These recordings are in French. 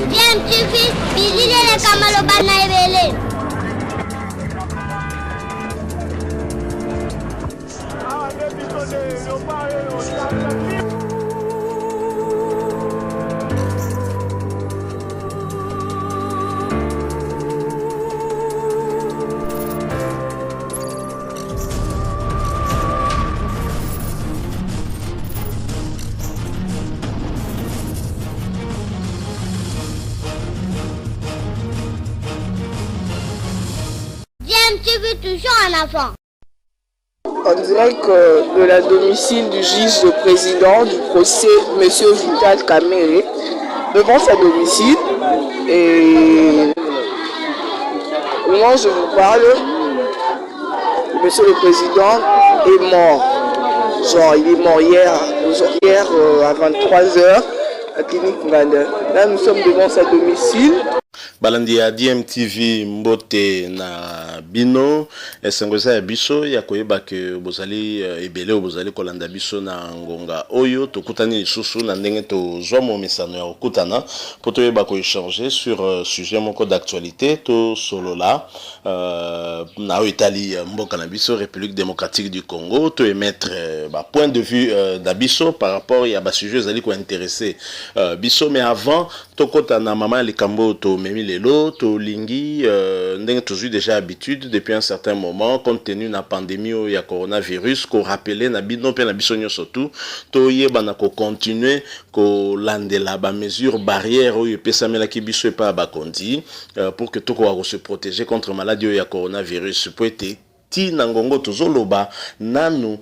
Bien, tu fais, bisous les camalobana et belé. Tu veux toujours un enfant. On dirait que de la domicile du juge le président du procès, M. Vital Kamere, devant sa domicile, et au moment où je vous parle, M. le président est mort. Genre, il est mort hier à 23h à Clinique Nganda. Là, nous sommes devant sa domicile. Balandi ya DMTV mbote na bino esengoza ya biso ya koyeba ke bozali ebele bozali kolanda biso na ngonga oyo tokutani lisusu na ndenge tozwa momesano ya kokutana po toyeba ko échanger sur sujet moko d'actualité to solola na oyo etali mboka na biso République démocratique du Congo to émettre point de vue na biso par rapport ya ba sujet ezali ko intéresser biso. Mais avant tokotana mama likambo to memi lelo to lingi ndenge toujours déjà habitude depuis un certain moment compte tenu na pandémie ou ya coronavirus ko rappeler na bino pe na biso nyonso tout to yeba na ko continuer ko landela ba mesure barrière ou pesamela ki biso e pa ba kondi pour que to ko se protéger contre maladie ou ya coronavirus peut être ti nangongo tozoloba nanu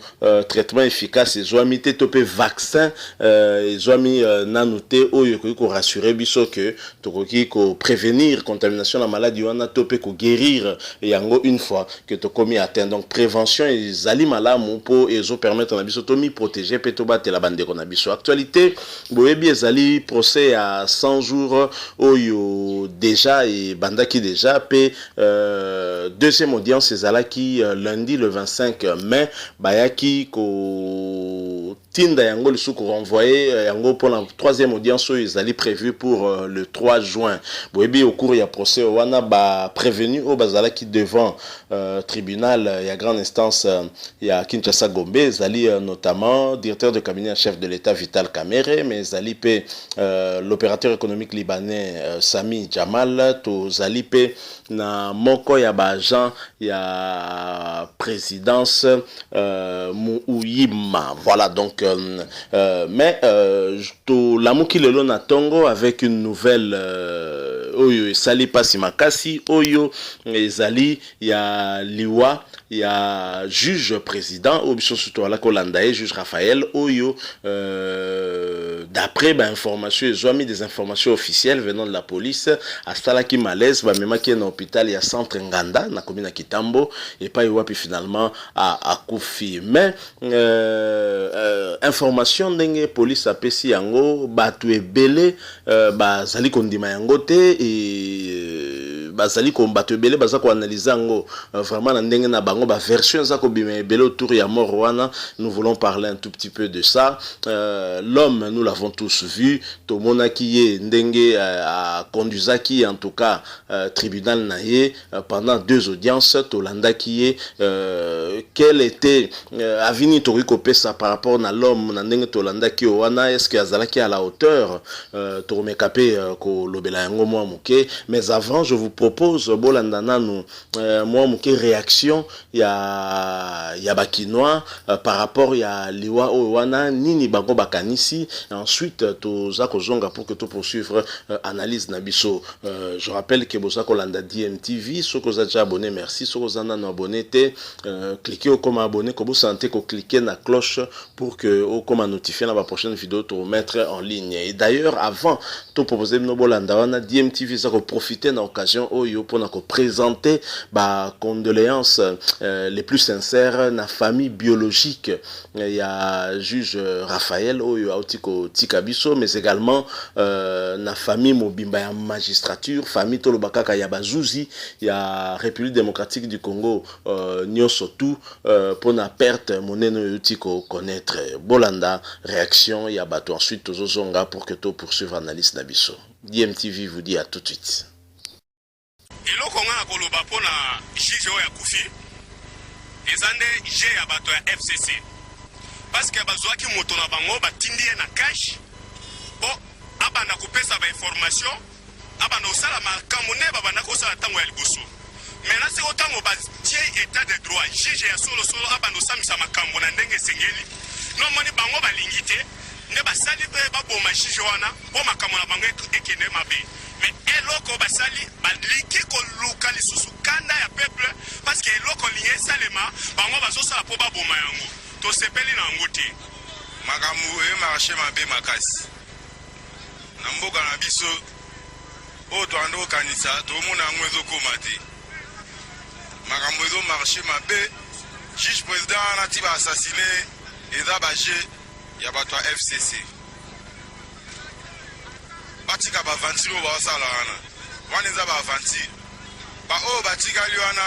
traitement efficace ezwami te to pe vaccin ezwami nanu te oyo ko rassurer biso que tokoki ko prévenir contamination la maladie wana to pe ko guérir yango une fois que to komi atteint. Donc prévention ezali malamu po ezo permettre na biso to mi protéger pe to batela bandeko na biso. Actualité boyebi ezali procès à 100 jours oyo déjà et bandaki déjà pe deuxième audience ezalaki lundi le 25 mai bayaki ko tinda yango lisuku renvoyé yango pour la troisième audience ezali prévu pour le 3 juin. Boyebi au cours ya procès wana ba prévenu au bazalaki devant tribunal ya grande instance ya Kinshasa Gombe ezali notamment directeur de cabinet chef de l'État Vital Kamere, mais ezali pe l'opérateur économique libanais Sami Jamal to zali pe na moko ya ba agent ya présidence Mouyima. Voilà donc mais to lamuki lelo na tongo avec une nouvelle oyo sali pasi makasi oyo ezali ya liwa ya juge président au biso surtout la Kolandae juge Raphaël oyo d'après information ils ont mis des informations officielles venant de la police à Stalaki malaise ba mema ki na hôpital ya centre Nganda na commune ya Kitambo et pas wapi finalement à Koufi. Mais information ndenge police apesi yango batu ebele bazali kondima yango te et bazali ko batu ebele baza ko analyser yango vraiment na ndenge na bango ba version za ko bima ebele autour ya mort wana. Nous voulons parler un tout petit peu de ça. L'homme nous l'avons tous vu to monaki ye ndenge a conduisaki en tout cas tribunal na ye pendant 2 audiences to landaki ye quel était avini tori kopesa par rapport na l'homme na ndenge to landaki wana est-ce que azalaki à la hauteur to mekape ko lobela yango mwa muke. Mais avant je vous propose bolanda nanu mwa muke réaction ya bakinois par rapport ya liwa wana nini bango bakanisi. Ensuite toza kozonga pour que to poursuivre analyse na biso. Je rappelle que bosa kolanda DMTV soko za déjà abonné merci soko za na abonné te cliquez au comme abonné ko bo santé ko cliquer na cloche pour que au comme notifier la prochaine vidéo to mettre en ligne. Et d'ailleurs avant to proposer no bolanda wana DMTV ça ko profiter na occasion oyo pour présenter ba condoléances les plus sincères na famille biologique ya juge Raphaël oyo autiko tikabiso, mais également na famille mobimba ya magistrature, famille tolobakaka ya bazuzi ya République démocratique du Congo, nyonso tout pour na perte moneno yutiko connaître. Bolanda réaction ya bato ensuite tozozonga pour que to poursuivre analyse na biso. DMTV vous dit à tout de suite. Eloko nga koloba pona juge ya kufi ezande je ya bato ya FCC parce que bazwaki moto na bango batindi na cash bo abana kopesa ba information abana osala makambo ne babana kosala tango ya liboso maintenant c'est autant ba tie état de droit juge ya solo abana osamisa makambo na ndenge sengeli no moni bango balingite ne basali pe baboma juge wana bo makambo na bango ekene mabe. Mais eloko basali baliki koluka lisusu kanda ya peuple parce que eloko lié salema bango bazosala po baboma yango to sepeli na ngoti makambo e marché mabe makasi na mboka na biso o to ando kanisa to mona yango ezokoma te makambo ezo marché mabe juge président anati ba assassiné eza baje ya bato ya FCC batika ba ventilo ba sala wana wana za ba ventilo ba o batika liwana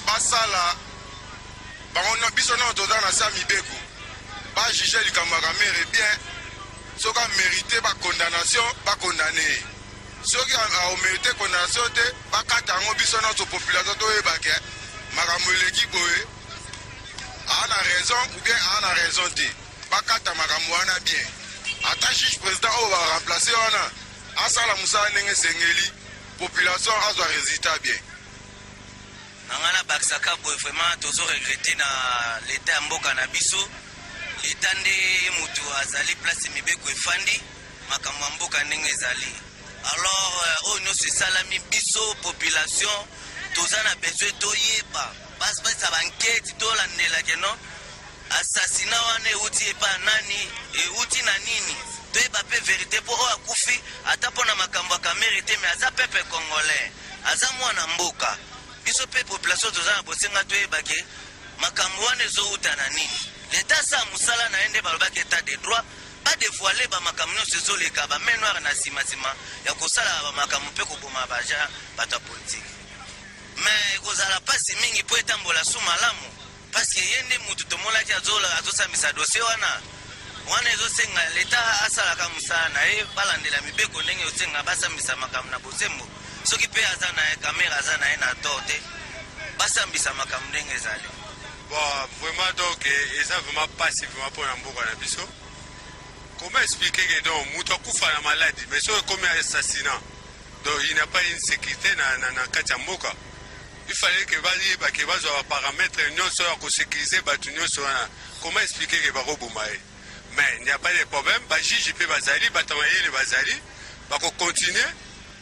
basala ba ona biso na to na sa mibeko ba juger likamaka mere bien soka mérité ba condamnation ba condamner soki a mérité condamnation te ba kata ngo biso na to population to e ba ke makambo leki boye ana raison ou bien ana raison te ba kata makambo wana bien ata juge président o va remplacer wana asala musala ndenge sengeli population azwa résultat bien nangana bakisaka boye vraiment tozo regretter na l'état mboka na biso l'état nde mutu azali place mibeko efandi makambo mboka ndenge ezali alors oyo nyonso esalami biso population toza na besoin toyeba basipasa banketi tolandelake no assassinat wana euti epa nani euti na nini toyeba pe vérité po oyo akufi ata mpona makambo akamere te me aza pepe congolais aza mwana mboka biso pe population toza na bosenga toyeba ke makambo wana ezouta na nini leta sa mosala na ye nde balobaki état de droit badevoile bamakambo nyonso ezoleka bamenoire na nsima ya kosala bamakambo mpe koboma baja bato ya politike me ekozala mpasi mingi mpo etambola su malamu parce que ye nde mutu tomonaki azosambisa dossier wana ezosenga leta asalaka mosala na ye balandela mibeko ndenge osenga basambisa makambo na bosembo soki mpe aza na ye kamera aza na ye na tor te basambisa makambo ndenge ezali bon vraiment donc eza vraiment pasi vraiment mpona mboka na biso comment expliquer que donc mutu akufa na maladie mais soki ekomi assassinat donc il n'y a pas une sécurité na kati ya mboka il fallait que bayeba ke bazwa baparametre nyonso ya kosécurize bato nyonso wana comment expliquer ke bakoboma ye mais il n'y a pas de problème bajuge mpe bazali bato mayele bazali bakocontinue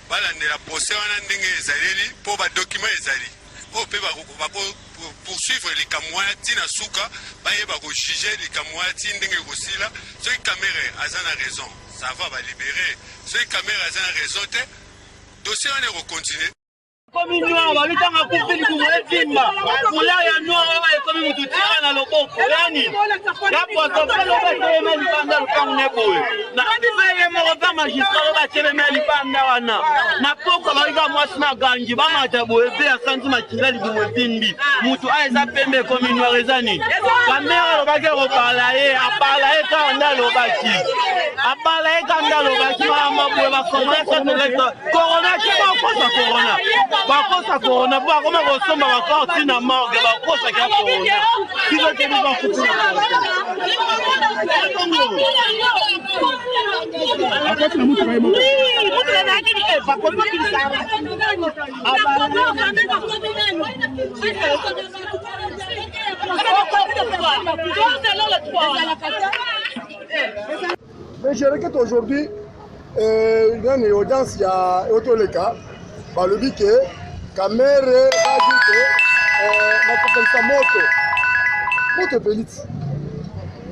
balandela procès wana ndenge ezaleli mpo badocument ezali oyo mpe bakopoursuivre likambo wana ntina suka bayeba kojuge likambo wana ti ndenge ekosila soki camere aza na raison ça va balibere soki camere aza na raison te dossier wana ekocontinue Comme nous avons le temps à couper du Timba, pour là, il y a nous, comme nous tout tirons dans le bon, Yanni. Là, pour qu'on fasse le bâtiment, il y a le camp Nebo. Na fait mon repas magistral, le bâtiment, il y a le na poko baliga mwasina ganji bamatabu ebe asanti makilali dumwetimbi mutu aiza pembe komini warezani kamera lobake robalaye abalaye kanda lobaki abalaye kanda lobaki mamabuwe bakomona satoleto corona kima bakosa corona bakoma kosomba bakorti na morgue bakosa kia corona kizo kebi bakutuna Mais je regrette aujourd'hui une audience il y a Otoleka, par le but que Kamere a dit que ma moto pelite.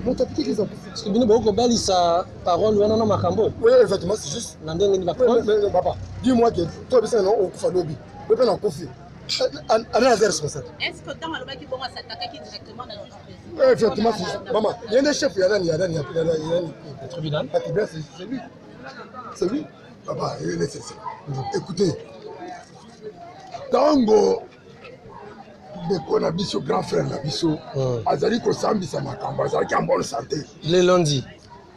Moto petit qu'ils ont. Parce que beaucoup belle sa parole ou non. Oui, exactement, c'est juste. Mais papa, dis-moi que toi, on coupe à l'objet. le père a confié. Anna est responsable. Est-ce que dans le qui peut s'attaquer directement dans le juge président? Oui, effectivement, c'est maman. Il y a un chef, il y a un tribunal. C'est lui. C'est lui. Papa, écoutez, Tango, on a biso grand frère, la biso, Azali Kosambi, ça m'a cambré, Azali qui est en bonne santé. Les lundis.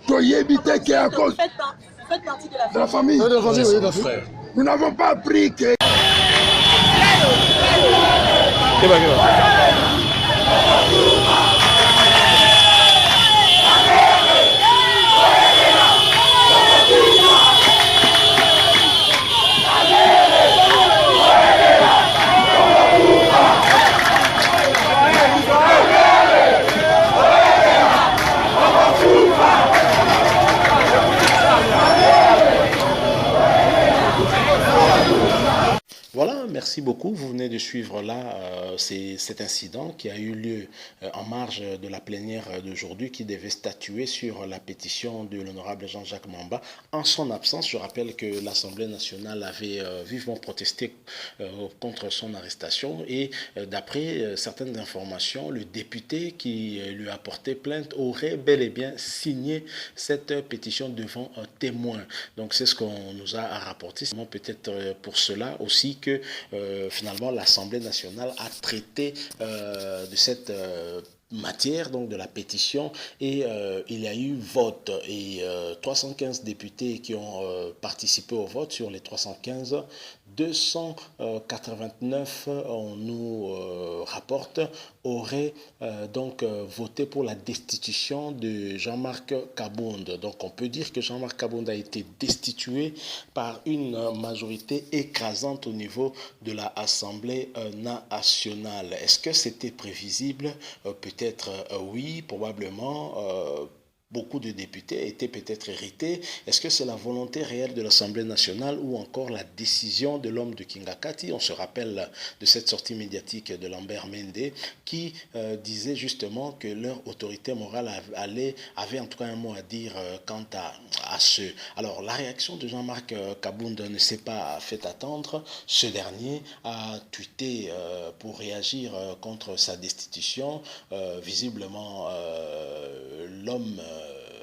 Toi, y éviter qu'il y ait à cause. Vous faites partie de la famille. De la famille, oui, de la famille. Nous n'avons pas appris que. Voilà, merci beaucoup. Vous venez de suivre là cet incident qui a eu lieu en marge de la plénière d'aujourd'hui qui devait statuer sur la pétition de l'honorable Jean-Jacques Mamba. En son absence, je rappelle que l'Assemblée nationale avait vivement protesté contre son arrestation et d'après certaines informations, le député qui lui a porté plainte aurait bel et bien signé cette pétition devant un témoin. Donc c'est ce qu'on nous a rapporté. C'est peut-être pour cela aussi que finalement l'Assemblée nationale a traité de cette matière, donc de la pétition, et il y a eu vote et 315 députés qui ont participé au vote. Sur les 315, 289, on nous rapporte, auraient donc voté pour la destitution de Jean-Marc Kabound. Donc on peut dire que Jean-Marc Kabound a été destitué par une majorité écrasante au niveau de la Assemblée nationale. Est-ce que c'était prévisible? Peut-être oui, probablement. Beaucoup de députés étaient peut-être irrités. Est-ce que c'est la volonté réelle de l'Assemblée nationale ou encore la décision de l'homme de Kingakati? On se rappelle de cette sortie médiatique de Lambert Mende qui disait justement que leur autorité morale avait en tout cas un mot à dire quant à ce. Alors la réaction de Jean-Marc Kabound ne s'est pas fait attendre. Ce dernier a tweeté pour réagir contre sa destitution. Visiblement, l'homme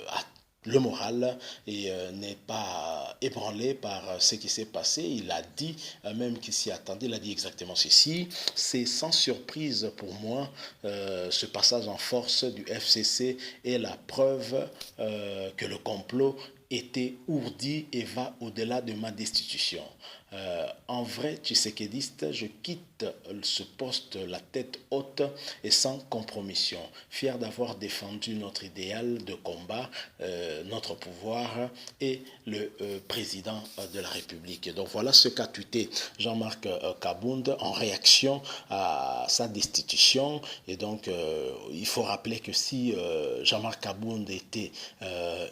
a le moral et n'est pas ébranlé par ce qui s'est passé. Il a dit, même qu'il s'y attendait, il a dit exactement ceci: c'est sans surprise pour moi, ce passage en force du FCC est la preuve que le complot était ourdi et va au-delà de ma destitution. En vrai tshisekidiste, je quitte ce poste la tête haute et sans compromission, fier d'avoir défendu notre idéal de combat, notre pouvoir et le président de la République. Donc voilà ce qu'a tweeté Jean-Marc Kabound en réaction à sa destitution. Et donc il faut rappeler que si Jean-Marc Kabound était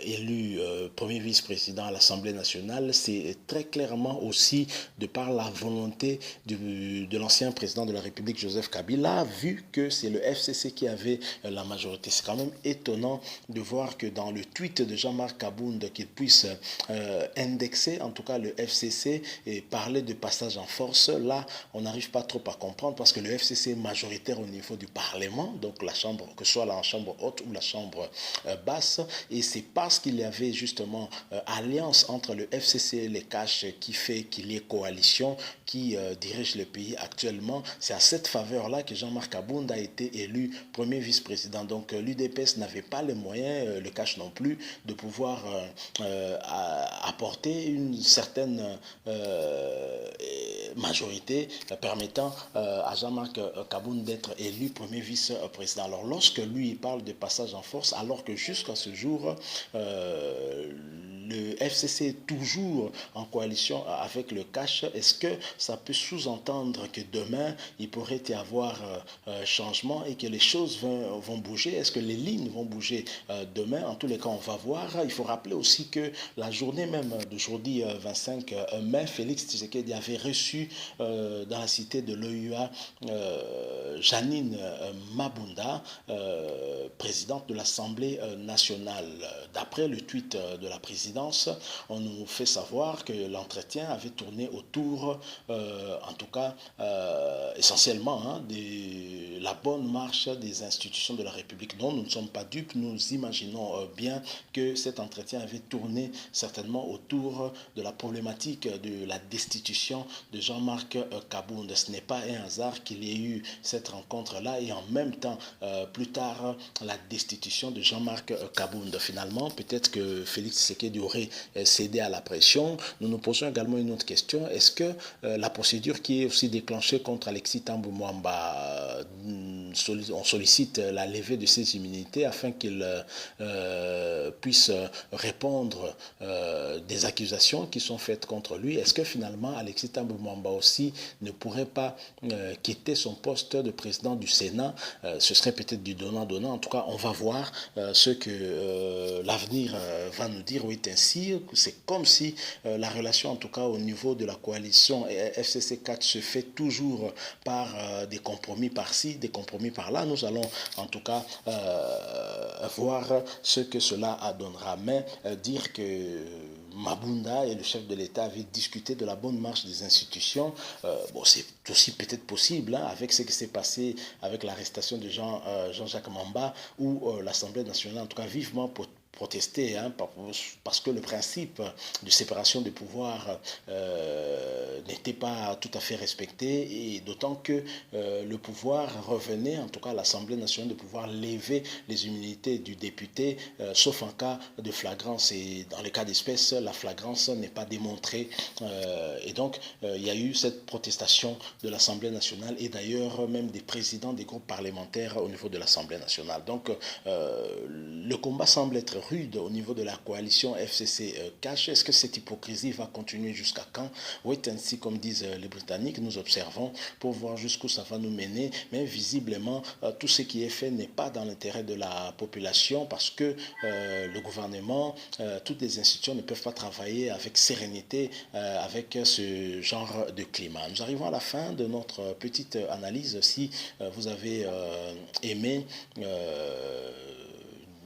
élu premier vice-président à l'Assemblée nationale, c'est très clairement aussi de par la volonté de l'ancien président de la République, Joseph Kabila, vu que c'est le FCC qui avait la majorité. C'est quand même étonnant de voir que dans le tweet de Jean-Marc Kabound, qu'il puisse indexer, en tout cas le FCC, et parler de passage en force. Là, on n'arrive pas trop à comprendre parce que le FCC est majoritaire au niveau du Parlement, donc la chambre, que ce soit la chambre haute ou la chambre basse, et c'est parce qu'il y avait justement alliance entre le FCC et les Caches qui fait qu'il y ait coalition qui dirige le pays actuellement. C'est à cette faveur-là que Jean-Marc Kabound a été élu premier vice-président. Donc l'UDPS n'avait pas les moyens, le Cache non plus, de pouvoir apporter une certaine majorité permettant à Jean-Marc Kabound d'être élu premier vice-président. Alors lorsque lui il parle de passage en force, alors que jusqu'à ce jour le FCC est toujours en coalition avec le Cache, est-ce que ça peut sous-entendre que demain, il pourrait y avoir changement et que les choses vont bouger? Est-ce que les lignes vont bouger demain? En tous les cas, on va voir. Il faut rappeler aussi que la journée même d'aujourd'hui, 25 mai, Félix Tshisekedi avait reçu dans la cité de l'OUA Janine Mabunda, présidente de l'Assemblée nationale. D'après le tweet de la présidente, présidence, on nous fait savoir que l'entretien avait tourné autour, en tout cas, essentiellement, de la bonne marche des institutions de la République. Non, nous ne sommes pas dupes, nous imaginons bien que cet entretien avait tourné certainement autour de la problématique de la destitution de Jean-Marc Kabound. Ce n'est pas un hasard qu'il y ait eu cette rencontre-là et en même temps, plus tard, la destitution de Jean-Marc Kabound. Finalement, peut-être que Félix Tshisekedi aurait cédé à la pression. Nous nous posons également une autre question. Est-ce que la procédure qui est aussi déclenchée contre Alexis Thambou Mwamba, on sollicite la levée de ses immunités afin qu'il puisse répondre des accusations qui sont faites contre lui. Est-ce que finalement Alexis Thambou Mwamba aussi ne pourrait pas quitter son poste de président du Sénat? Ce serait peut-être du donnant-donnant. En tout cas, on va voir ce que l'avenir va nous dire. Oui, ainsi, c'est comme si la relation, en tout cas au niveau de la coalition FCC4, se fait toujours par des compromis par-ci, des compromis par-là. Nous allons en tout cas voir ce que cela donnera. Mais dire que Mabunda et le chef de l'État avaient discuté de la bonne marche des institutions, bon, c'est aussi peut-être possible, avec ce qui s'est passé avec l'arrestation de Jean-Jacques Mamba, où l'Assemblée nationale, en tout cas vivement protester, parce que le principe de séparation des pouvoirs n'était pas tout à fait respecté, et d'autant que le pouvoir revenait, en tout cas à l'Assemblée nationale, de pouvoir lever les immunités du député, sauf en cas de flagrance. Et dans le cas d'espèce, la flagrance n'est pas démontrée. Et donc, il y a eu cette protestation de l'Assemblée nationale et d'ailleurs même des présidents des groupes parlementaires au niveau de l'Assemblée nationale. Donc, le combat semble être rude au niveau de la coalition FCC-Cash. Est-ce que cette hypocrisie va continuer jusqu'à quand? Oui, ainsi comme disent les Britanniques, nous observons pour voir jusqu'où ça va nous mener, mais visiblement tout ce qui est fait n'est pas dans l'intérêt de la population, parce que le gouvernement, toutes les institutions ne peuvent pas travailler avec sérénité avec ce genre de climat. Nous arrivons à la fin de notre petite analyse. Si vous avez aimé,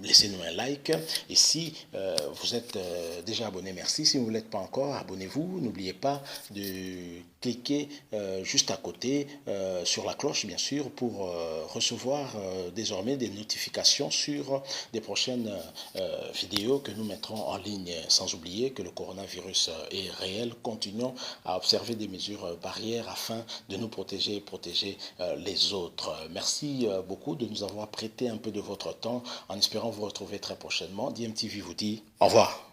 laissez-nous un like, et si vous êtes déjà abonné, merci. Si vous ne l'êtes pas encore, abonnez-vous. N'oubliez pas de cliquer juste à côté sur la cloche, bien sûr, pour recevoir désormais des notifications sur des prochaines vidéos que nous mettrons en ligne. Sans oublier que le coronavirus est réel. Continuons à observer des mesures barrières afin de nous protéger et protéger les autres. Merci beaucoup de nous avoir prêté un peu de votre temps, en espérant vous retrouver très prochainement. DMTV vous dit au revoir.